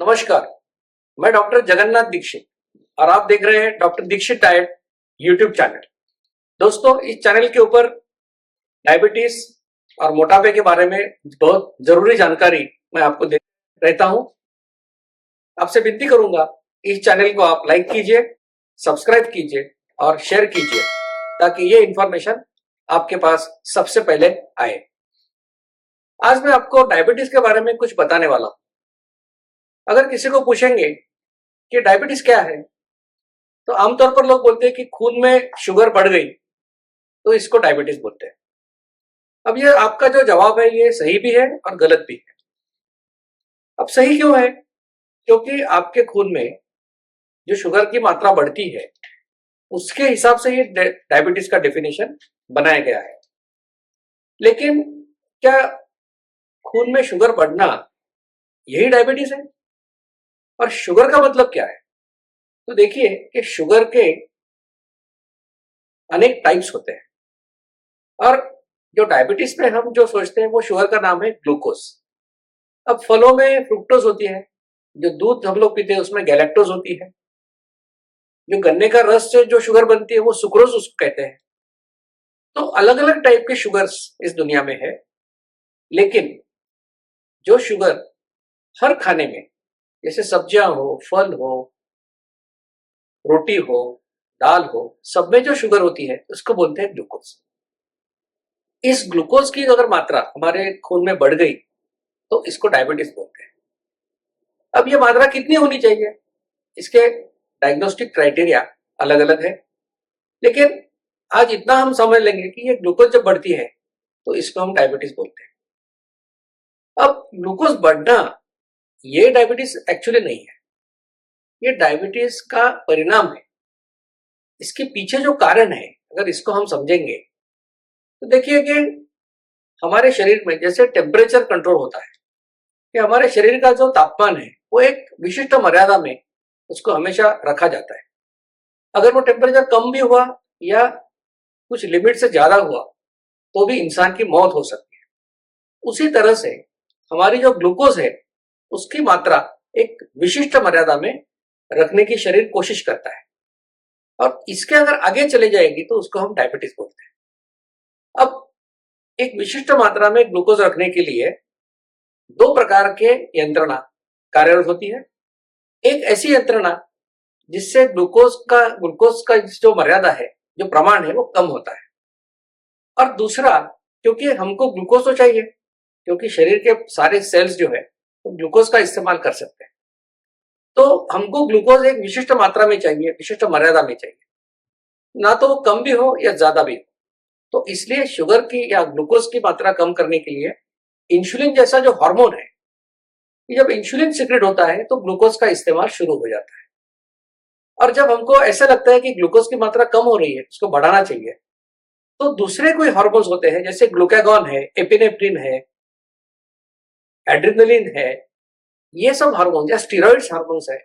नमस्कार, मैं डॉक्टर जगन्नाथ दीक्षित और आप देख रहे हैं doctor Dikshit diet YouTube channel. दोस्तों, इस चैनल के ऊपर डायबिटीज और मोटापे के बारे में बहुत जरूरी जानकारी मैं आपको दे रहता हूं। आपसे विनती करूंगा, इस चैनल को आप लाइक कीजिए, सब्सक्राइब कीजिए और शेयर कीजिए ताकि ये इंफॉर्मेशन आपके पास सबसे पहले आए। आज मैं आपको डायबिटीज के बारे में कुछ बताने वाला हूं। अगर किसी को पूछेंगे कि डायबिटीज क्या है, तो आमतौर पर लोग बोलते हैं कि खून में शुगर बढ़ गई तो इसको डायबिटीज बोलते हैं। अब ये आपका जो जवाब है ये सही भी है और गलत भी है। अब सही क्यों है? क्योंकि आपके खून में जो शुगर की मात्रा बढ़ती है उसके हिसाब से ये डायबिटीज का डेफिनेशन बनाया गया है। लेकिन क्या खून में शुगर बढ़ना यही डायबिटीज है? और शुगर का मतलब क्या है? तो देखिए कि शुगर के अनेक टाइप्स होते हैं और जो डायबिटीज में हम जो सोचते हैं वो शुगर का नाम है ग्लूकोज। अब फलों में फ्रुक्टोज होती है, जो दूध हम लोग पीते हैं उसमें गैलेक्टोज होती है, जो गन्ने का रस से जो शुगर बनती है वो सुक्रोज उसको कहते हैं। तो अलग अलग टाइप के शुगर्स इस दुनिया में है, लेकिन जो शुगर हर खाने में, जैसे सब्जियां हो, फल हो, रोटी हो, दाल हो, सब में जो शुगर होती है उसको बोलते हैं ग्लूकोज। इस ग्लूकोज की अगर मात्रा हमारे खून में बढ़ गई तो इसको डायबिटीज बोलते हैं। अब ये मात्रा कितनी होनी चाहिए, इसके डायग्नोस्टिक क्राइटेरिया अलग अलग है, लेकिन आज इतना हम समझ लेंगे कि ये ग्लूकोज जब बढ़ती है तो इसको हम डायबिटीज बोलते हैं। अब ग्लूकोज बढ़ना ये डायबिटीज एक्चुअली नहीं है, ये डायबिटीज का परिणाम है। इसके पीछे जो कारण है अगर इसको हम समझेंगे तो देखिए कि हमारे शरीर में जैसे टेम्परेचर कंट्रोल होता है कि हमारे शरीर का जो तापमान है वो एक विशिष्ट मर्यादा में उसको हमेशा रखा जाता है। अगर वो टेम्परेचर कम भी हुआ या कुछ लिमिट से ज्यादा हुआ तो भी इंसान की मौत हो सकती है। उसी तरह से हमारी जो ग्लूकोज है उसकी मात्रा एक विशिष्ट मर्यादा में रखने की शरीर कोशिश करता है और इसके अगर आगे चले जाएगी तो उसको हम डायबिटीज बोलते हैं। अब एक विशिष्ट मात्रा में ग्लूकोज रखने के लिए दो प्रकार के यंत्रणा कार्यरत होती है। एक ऐसी यंत्रणा जिससे ग्लूकोज का जो मर्यादा है, जो प्रमाण है वो कम होता है, और दूसरा क्योंकि हमको ग्लूकोज तो चाहिए, क्योंकि शरीर के सारे सेल्स जो है वो ग्लूकोज का इस्तेमाल कर सकते हैं, तो हमको ग्लूकोज एक विशिष्ट मात्रा में चाहिए, विशिष्ट मर्यादा में चाहिए, ना तो वो कम भी हो या ज्यादा भी हो। तो इसलिए शुगर की या ग्लूकोज की मात्रा कम करने के लिए इंसुलिन जैसा जो हार्मोन है, जब इंसुलिन सिक्रेट होता है तो ग्लूकोज का इस्तेमाल शुरू हो जाता है। और जब हमको ऐसा लगता है कि ग्लूकोज की मात्रा कम हो रही है, इसको बढ़ाना चाहिए, तो दूसरे कोई हार्मोन्स होते हैं जैसे ग्लूकागॉन है, एपिनेफ्रिन है, एड्रेनलिन है, ये सब हार्मोन या स्टीरॉइड्स हार्मोन्स है,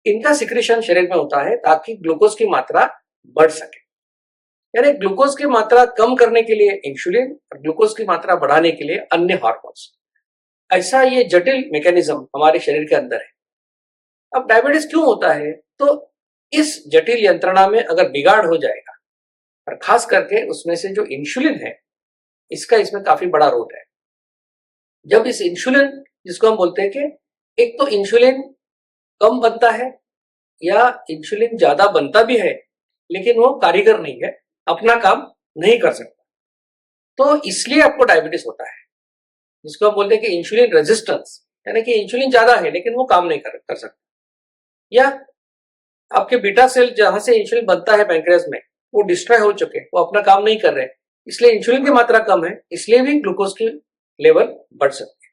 इनका सिक्रेशन शरीर में होता है ताकि ग्लूकोज की मात्रा बढ़ सके। यानी ग्लूकोज की मात्रा कम करने के लिए इंसुलिन और ग्लूकोज की मात्रा बढ़ाने के लिए अन्य हार्मोन्स। ऐसा ये जटिल मैकेनिज्म हमारे शरीर के अंदर है। अब डायबिटीज क्यों होता है? तो इस जटिल यंत्रणा में अगर बिगाड़ हो जाएगा, और खास करके उसमें से जो इंसुलिन है इसका इसमें काफी बड़ा रोल है। जब इस इंसुलिन, जिसको हम बोलते हैं कि एक तो इंसुलिन कम बनता है या इंसुलिन ज्यादा बनता भी है लेकिन वो कारीगर नहीं है, अपना काम नहीं कर सकता, तो इसलिए आपको डायबिटीज होता है, जिसको हम बोलते हैं कि इंसुलिन रेजिस्टेंस, यानी कि इंसुलिन ज्यादा है लेकिन वो काम नहीं कर सकता। या आपके बीटा सेल जहां से इंसुलिन बनता है पैंक्रियाज में, वो डिस्ट्रॉय हो चुके, वो अपना काम नहीं कर रहे, इसलिए इंसुलिन की मात्रा कम है, इसलिए भी ग्लूकोज की लेवल बढ़ सकती है।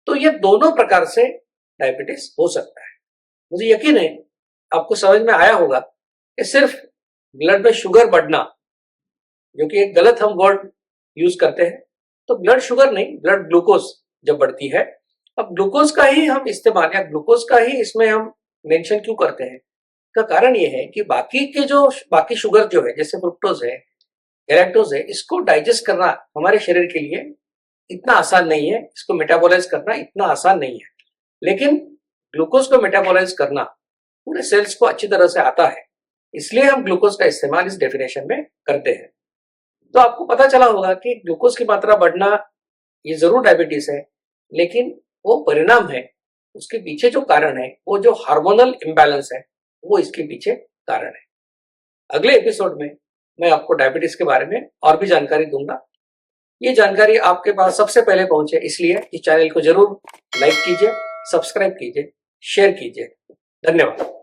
तो ये दोनों प्रकार से डायबिटीज हो सकता है। मुझे यकीन है आपको समझ में आया होगा कि सिर्फ ब्लड में शुगर बढ़ना, जो कि एक गलत हम वर्ड यूज करते हैं, तो ब्लड शुगर नहीं, ब्लड ग्लूकोज जब बढ़ती है। अब ग्लूकोज का ही हम इस्तेमाल या ग्लूकोज का ही इसमें हम मेंशन क्यों करते हैं? का कारण यह है कि बाकी शुगर जो है, जैसे फ्रुक्टोज है, गैलेक्टोज है, इसको डाइजेस्ट करना हमारे शरीर के लिए इतना आसान नहीं है, इसको मेटाबोलाइज करना इतना आसान नहीं है। लेकिन ग्लूकोज को मेटाबोलाइज करना पूरे सेल्स को अच्छी तरह से आता है, इसलिए हम ग्लूकोज का इस्तेमाल इस डेफिनेशन में करते हैं। तो आपको पता चला होगा कि ग्लूकोज की मात्रा बढ़ना ये जरूर डायबिटीज है, लेकिन वो परिणाम है, उसके पीछे जो कारण है, वो जो हार्मोनल इम्बैलेंस है, वो इसके पीछे कारण है। अगले एपिसोड में मैं आपको डायबिटीज के बारे में और भी जानकारी दूंगा। ये जानकारी आपके पास सबसे पहले पहुंचे, इसलिए इस चैनल को जरूर लाइक कीजिए, सब्सक्राइब कीजिए, शेयर कीजिए। धन्यवाद।